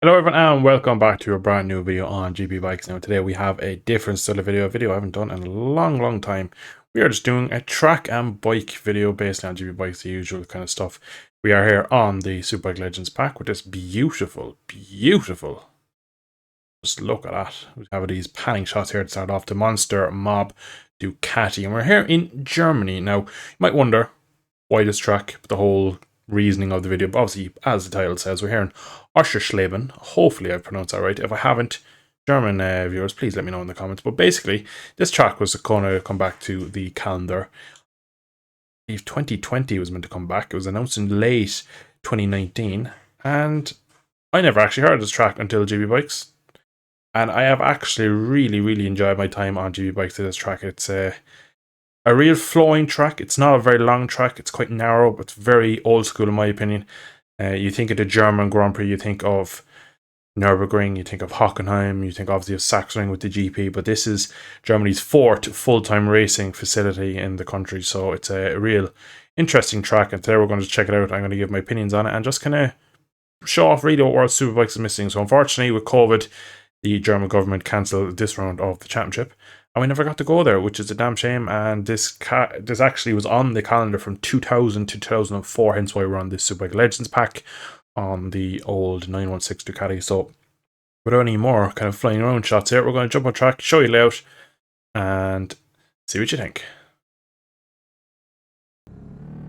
Hello everyone and welcome back to a brand new video on GB Bikes. Now today we have a different style of video, I haven't done in a long time. We are just doing a track and bike video based on GB Bikes, the usual kind of stuff. We are here on the Superbike Legends pack with this beautiful, just look at that. We have these panning shots here to start off. The Monster Mob Ducati, and we're here in Germany. Now you might wonder why this track, the whole reasoning of the video, but obviously as the title says, we're here in Oschersleben. Hopefully I pronounced that right. If I haven't, German viewers, please let me know in the comments. But basically this track was going to come back to the calendar. I believe 2020 was meant to come back. It was announced in late 2019 and I never actually heard of this track until GB Bikes, and I have actually really enjoyed my time on GB Bikes to this track. It's a real flowing track. It's not a very long track. It's quite narrow, but it's very old school in my opinion. You think of the German Grand Prix, you think of Nürburgring, you think of Hockenheim, you think obviously of Sachsenring with the GP, but this is Germany's fourth full-time racing facility in the country, so it's a real interesting track, and today we're going to check it out. I'm going to give my opinions on it and just kind of show off really what World Superbikes is missing. So unfortunately with COVID, the German government cancelled this round of the championship, and we never got to go there, which is a damn shame. And this actually was on the calendar from 2000 to 2004, hence why we're on this Superbike Legends pack on the old 916 Ducati. So without any more kind of flying around shots here, we're going to jump on track, show you layout, and see what you think.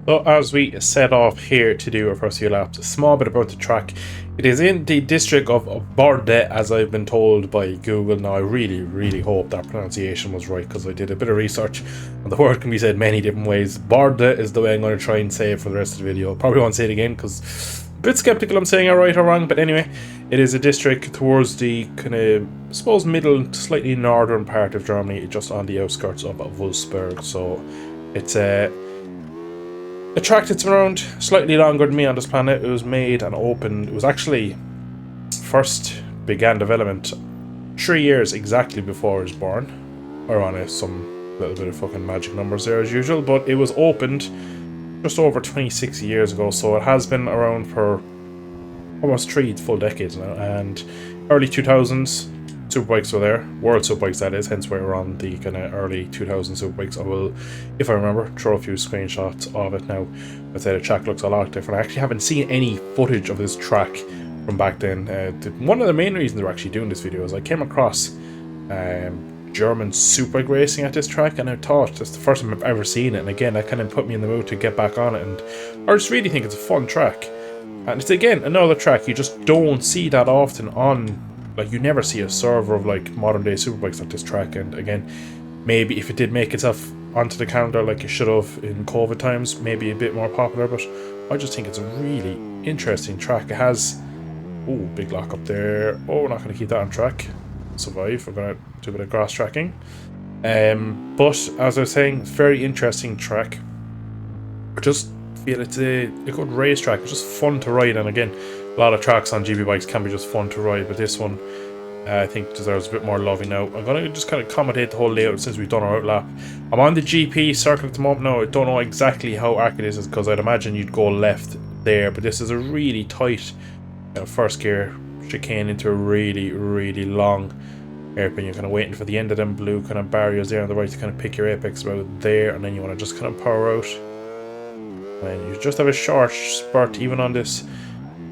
So as we set off here to do our first few laps, a small bit about the track. It is in the district of Borde, as I've been told by Google. Now I really hope that pronunciation was right, because I did a bit of research and the word can be said many different ways. Borde is the way I'm going to try and say it for the rest of the video. Probably won't say it again because I'm a bit skeptical I'm saying it right or wrong, but anyway, it is a district towards the kind of, I suppose, middle, slightly northern part of Germany, just on the outskirts of Wsbk'S. So it's a track that's been around slightly longer than me on this planet. It was made and opened, it was actually first began development 3 years exactly before I was born. Or on some little bit of fucking magic numbers there as usual, but it was opened just over 26 years ago, so it has been around for almost 3 full decades now. And early 2000s, Superbikes were there, World Superbikes that is, hence why we're on the kind of early 2000 Superbikes. I will, if I remember, throw a few screenshots of it now. I'd say the track looks a lot different. I actually haven't seen any footage of this track from back then. One of the main reasons we're actually doing this video is I came across German Superbike racing at this track, and I thought that's the first time I've ever seen it, and again that kind of put me in the mood to get back on it, and I just really think it's a fun track. And it's again another track you just don't see that often on. Like, you never see a server of like modern day Superbikes at this track, and again, maybe if it did make itself onto the calendar like it should have in COVID times, maybe a bit more popular, but I just think it's a really interesting track. It has, oh, big lock up there. Oh, we're not going to keep that on track. Survive. We're going to do a bit of grass tracking. But as I was saying, it's a very interesting track. I just feel it's a good race track. It's just fun to ride, and again, a lot of tracks on GB Bikes can be just fun to ride, but this one I think deserves a bit more loving. Now I'm going to just kind of accommodate the whole layout since we've done our outlap. I'm on the GP circle at the moment now. I don't know exactly how accurate this is, because I'd imagine you'd go left there, but this is a really tight first gear chicane into a really long hairpin. You're kind of waiting for the end of them blue kind of barriers there on the right to kind of pick your apex about there, and then you want to just kind of power out, and you just have a short spurt even on this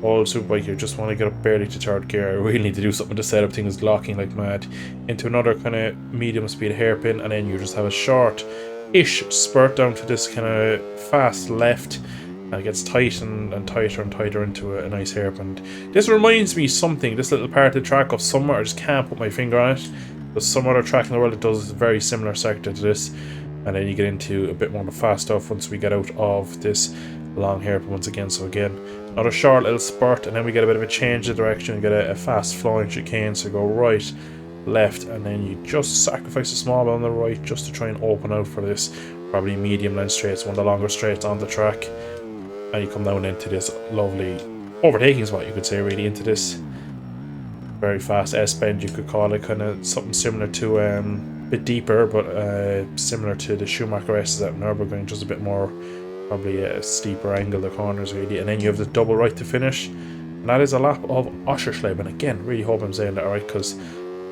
old Superbike. You just want to get up barely to third gear. I really need to do something to set up things locking like mad into another kind of medium speed hairpin, and then you just have a short-ish spurt down to this kind of fast left, and it gets tight and tighter into a nice hairpin. This reminds me something, this little part of the track, of somewhere, I just can't put my finger on it, but some other track in the world that does a very similar sector to this, and then you get into a bit more of the fast stuff once we get out of this long hairpin once again. So again, another short little spurt, and then we get a bit of a change of direction. You get a fast flowing chicane, so go right, left, and then you just sacrifice a small bit on the right just to try and open out for this probably medium length straight, one of the longer straights on the track, and you come down into this lovely overtaking spot, you could say, really, into this very fast S-bend, you could call it, kind of something similar to a bit deeper, but similar to the Schumacher S's at Nürburgring, just a bit more, probably a steeper angle, the corners really. And then you have the double right to finish, And that is a lap of Wsbk'S. Again, really hope I'm saying that right, because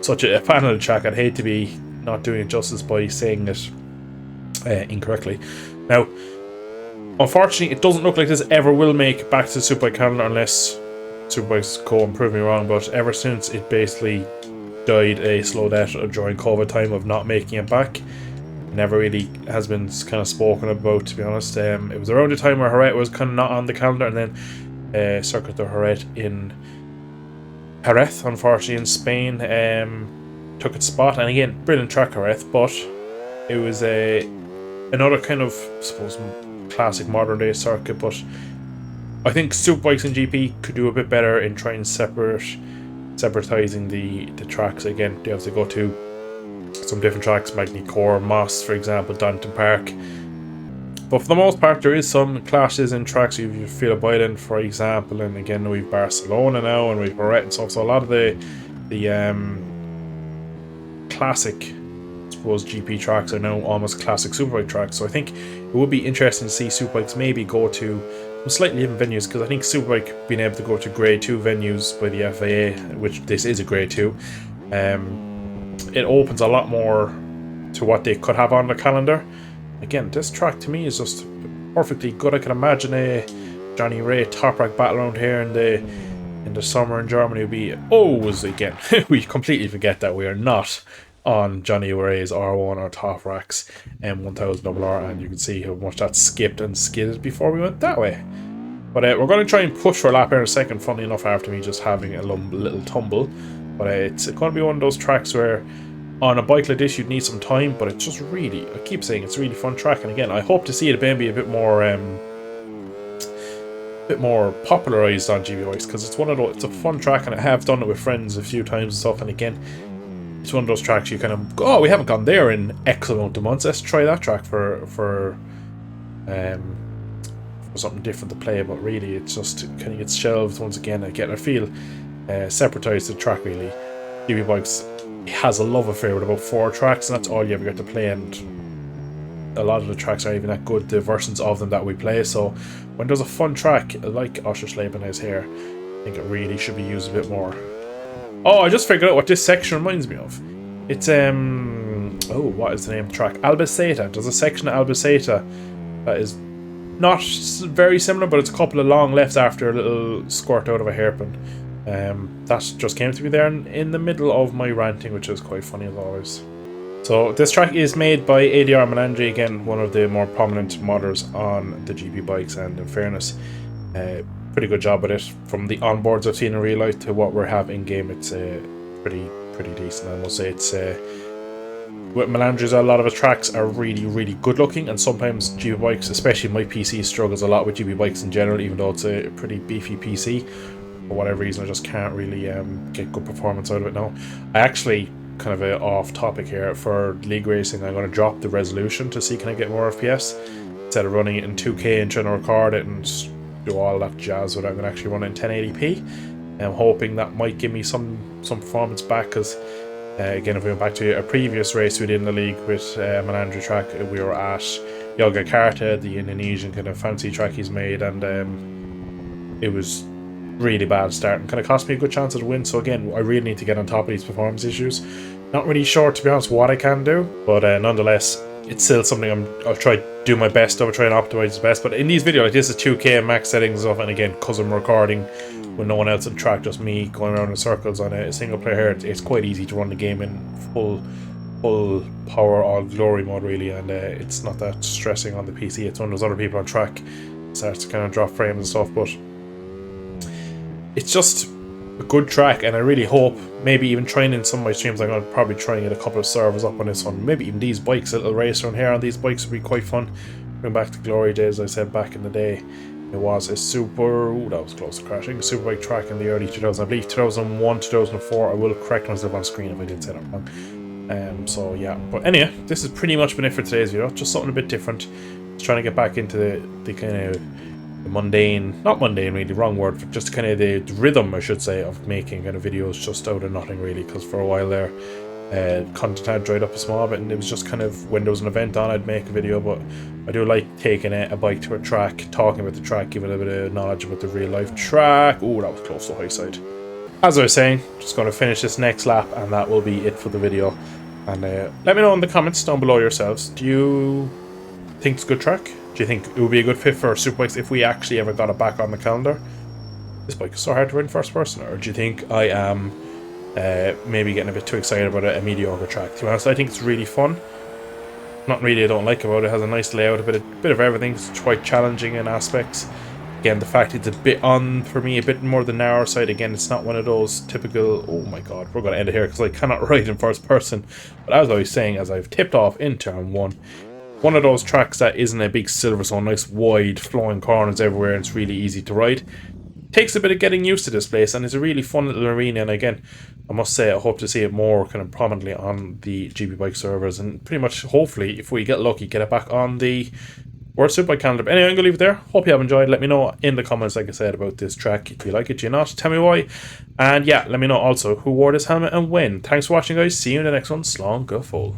such a panel track, I'd hate to be not doing it justice by saying it incorrectly. Now, unfortunately, it doesn't look like this ever will make back to the Superbike calendar unless Superbikes go and prove me wrong, but ever since it basically died a slow death during COVID time of not making it back, never really has been kind of spoken about, to be honest. It was around the time where Jerez was kind of not on the calendar, and then Circuit de Jerez in Jerez, unfortunately in Spain, took its spot. And again, brilliant track Jerez, but it was another kind of, I suppose, classic modern day circuit. But I think Superbikes and GP could do a bit better in trying separatizing the tracks. Again, they have to go to some different tracks, Magny-Cours, Moss, for example, Donington Park. But for the most part, there is some clashes in tracks. You feel a Island, for example, and again we've Barcelona now, and we've Barrett and stuff. So a lot of the classic, I suppose, GP tracks are now almost classic Superbike tracks. So I think it would be interesting to see Superbikes maybe go to some slightly different venues, because I think Superbike being able to go to Grade 2 venues by the FIA, which this is a Grade 2, it opens a lot more to what they could have on the calendar. Again, this track to me is just perfectly good. I can imagine a Johnny Ray top rack battle around here in the summer in Germany would be again. We completely forget that we are not on Johnny Ray's R1 or top racks M1000RR, and you can see how much that skipped and skidded before we went that way. But we're going to try and push for a lap here in a second, funny enough, after me just having a little tumble. But it's going to be one of those tracks where on a bike like this you'd need some time, but it's just really, I keep saying, it's a really fun track. And again, I hope to see it maybe a bit more popularized on GB bikes, because it's it's a fun track, and I have done it with friends a few times and stuff. And again, it's one of those tracks you kind of go, oh, we haven't gone there in X amount of months, let's try that track for something different to play. But really, it's just kind of gets shelved once again. I feel separatized the track really. GB bikes has a love affair with about 4 tracks, and that's all you ever get to play, and a lot of the tracks aren't even that good, the versions of them that we play. So when there's a fun track like Wsbk'S is here, I think it really should be used a bit more. Oh, I just figured out what this section reminds me of. It's what is the name of the track? Albacete. There's a section of Albacete that is not very similar, but it's a couple of long lefts after a little squirt out of a hairpin. That just came to me there in the middle of my ranting, which is quite funny as always. So this track is made by ADR Melandri, again one of the more prominent modders on the GP bikes, and in fairness, pretty good job with it. From the onboards I've seen in real life to what we have in game, it's pretty decent. I must say, it's with Melandri's, a lot of his tracks are really good looking, and sometimes GP bikes, especially my PC, struggles a lot with GP bikes in general, even though it's a pretty beefy PC. For whatever reason, I just can't really get good performance out of it now. I actually, kind of off topic here, for league racing, I'm going to drop the resolution to see can I get more FPS. Instead of running it in 2K and trying to record it and do all that jazz with it, I'm going to actually run it in 1080p. I'm hoping that might give me some performance back, because again, if we went back to a previous race we did in the league with Melandri track, we were at Yogyakarta, the Indonesian kind of fancy track he's made, and it was really bad start and kind of cost me a good chance of the win. So again, I really need to get on top of these performance issues. Not really sure, to be honest, what I can do, but nonetheless, it's still something I'll try to do my best. I'll try and optimize the best. But in these videos like this, is 2K and max settings and stuff, and again, because I'm recording with no one else on track, just me going around in circles on a single player here, it's quite easy to run the game in full power, all glory mode really, and it's not that stressing on the PC. It's when there's other people on track, it starts to kind of drop frames and stuff. But it's just a good track, and I really hope, maybe even trying in some of my streams, I'm going to probably try and get a couple of servers up on this one. Maybe even these bikes, a little race around here on these bikes would be quite fun. Going back to glory days, I said back in the day, it was a that was close to crashing, a Superbike track in the early 2000s, I believe 2001, 2004. I will correct myself on screen if I did say that wrong. So yeah, but anyway, this has pretty much been it for today's video. Just something a bit different. Just trying to get back into the kind of mundane, not mundane really, wrong word, but just kind of the rhythm, I should say, of making kind of videos just out of nothing really, because for a while there content had dried up a small bit, and it was just kind of when there was an event on, I'd make a video. But I do like taking a bike to a track, talking about the track, giving a bit of knowledge about the real life track. Oh, that was close to high side. As I was saying, just going to finish this next lap, and that will be it for the video. And let me know in the comments down below yourselves. Do you think it's a good track? Do you think it would be a good fit for Superbikes if we actually ever got it back on the calendar? This bike is so hard to ride first person. Or do you think I am maybe getting a bit too excited about a mediocre track? To be honest, I think it's really fun. Not really I don't like about it. It has a nice layout, a bit of everything. It's quite challenging in aspects. Again, the fact it's a bit on, for me, a bit more the narrow side. Again, it's not one of those typical, oh my god, we're going to end it here because I cannot ride in first person. But as I was saying, as I've tipped off in turn one of those tracks that isn't a big silver zone, nice wide flowing corners everywhere, and it's really easy to ride. Takes a bit of getting used to this place, and it's a really fun little arena. And again, I must say, I hope to see it more kind of prominently on the GB Bike servers, and pretty much, hopefully, if we get lucky, get it back on the World Superbike calendar. But anyway, I'm going to leave it there. Hope you have enjoyed. Let me know in the comments, like I said, about this track. If you like it, do you not? Tell me why. And yeah, let me know also who wore this helmet and when. Thanks for watching, guys. See you in the next one. Slán go full.